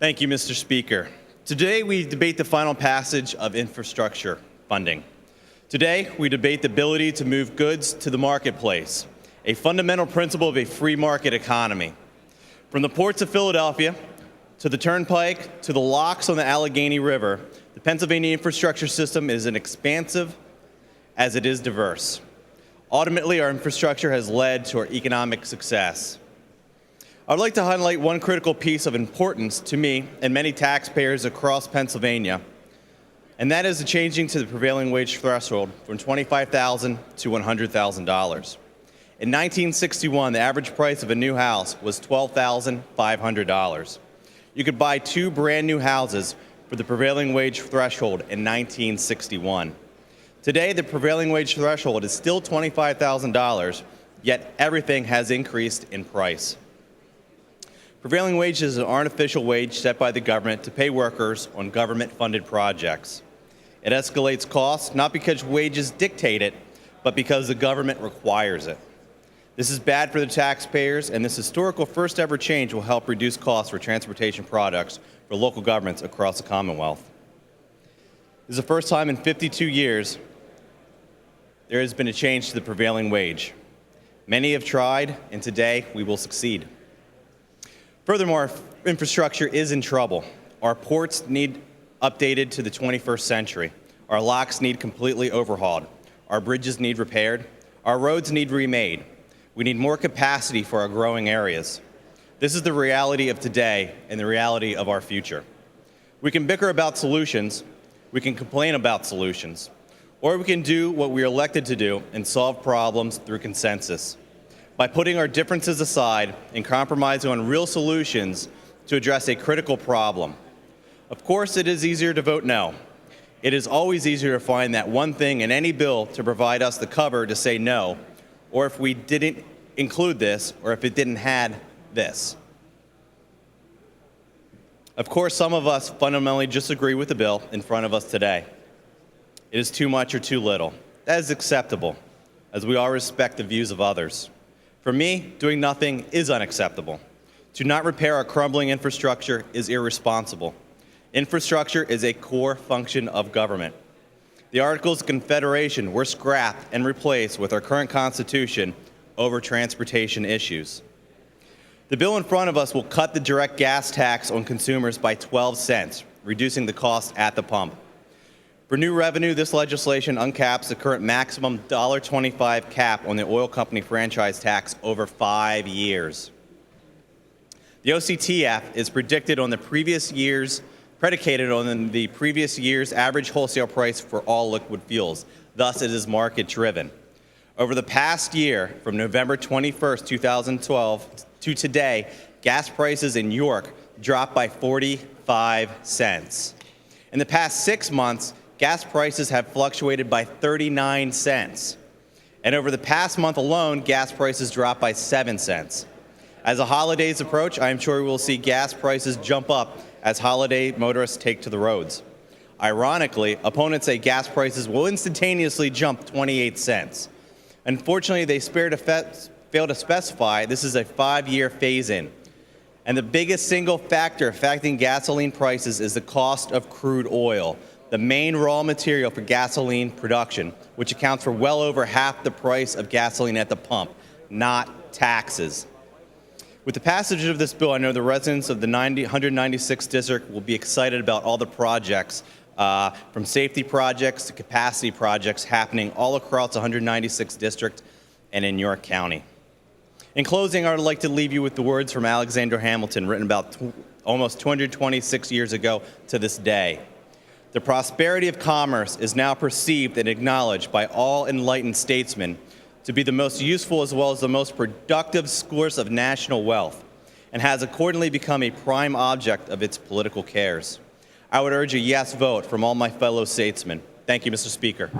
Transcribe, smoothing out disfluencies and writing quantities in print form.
Thank you, Mr. Speaker. Today we debate the final passage of infrastructure funding. Today we debate the ability to move goods to the marketplace, a fundamental principle of a free market economy. From the ports of Philadelphia to the turnpike to the locks on the Allegheny River, the Pennsylvania infrastructure system is as expansive as it is diverse. Ultimately, our infrastructure has led to our economic success. I would like to highlight one critical piece of importance to me and many taxpayers across Pennsylvania, and that is the changing to the prevailing wage threshold from $25,000 to $100,000. In 1961, the average price of a new house was $12,500. You could buy two brand new houses for the prevailing wage threshold in 1961. Today, the prevailing wage threshold is still $25,000, yet everything has increased in price. Prevailing wage is an artificial wage set by the government to pay workers on government-funded projects. It escalates costs not because wages dictate it, but because the government requires it. This is bad for the taxpayers, and this historical first-ever change will help reduce costs for transportation products for local governments across the Commonwealth. This is the first time in 52 years there has been a change to the prevailing wage. Many have tried, and today we will succeed. Furthermore, infrastructure is in trouble. Our ports need updated to the 21st century. Our locks need completely overhauled. Our bridges need repaired. Our roads need remade. We need more capacity for our growing areas. This is the reality of today and the reality of our future. We can bicker about solutions, we can complain about solutions, or we can do what we are elected to do and solve problems through consensus. By putting our differences aside and compromising on real solutions to address a critical problem. Of course, it is easier to vote no. It is always easier to find that one thing in any bill to provide us the cover to say no, or if we didn't include this, or if it didn't had this. Of course, some of us fundamentally disagree with the bill in front of us today. It is too much or too little. That is acceptable, as we all respect the views of others. For me, doing nothing is unacceptable. To not repair our crumbling infrastructure is irresponsible. Infrastructure is a core function of government. The Articles of Confederation were scrapped and replaced with our current Constitution over transportation issues. The bill in front of us will cut the direct gas tax on consumers by 12 cents, reducing the cost at the pump. For new revenue, this legislation uncaps the current maximum $1.25 cap on the oil company franchise tax over 5 years. The OCTF is predicated on the previous year's average wholesale price for all liquid fuels. Thus, it is market-driven. Over the past year, from November 21st, 2012 to today, gas prices in York dropped by 45 cents. In the past 6 months, gas prices have fluctuated by 39 cents. And over the past month alone, gas prices dropped by 7 cents. As the holidays approach, I am sure we will see gas prices jump up as holiday motorists take to the roads. Ironically, opponents say gas prices will instantaneously jump 28 cents. Unfortunately, they fail to specify this is a 5-year phase-in. And the biggest single factor affecting gasoline prices is the cost of crude oil, the main raw material for gasoline production, which accounts for well over half the price of gasoline at the pump, not taxes. With the passage of this bill, I know the residents of the 196th district will be excited about all the projects, from safety projects to capacity projects happening all across the 196th district and in York County. In closing, I would like to leave you with the words from Alexander Hamilton, written about almost 226 years ago to this day. The prosperity of commerce is now perceived and acknowledged by all enlightened statesmen to be the most useful as well as the most productive source of national wealth, and has accordingly become a prime object of its political cares. I would urge a yes vote from all my fellow statesmen. Thank you, Mr. Speaker.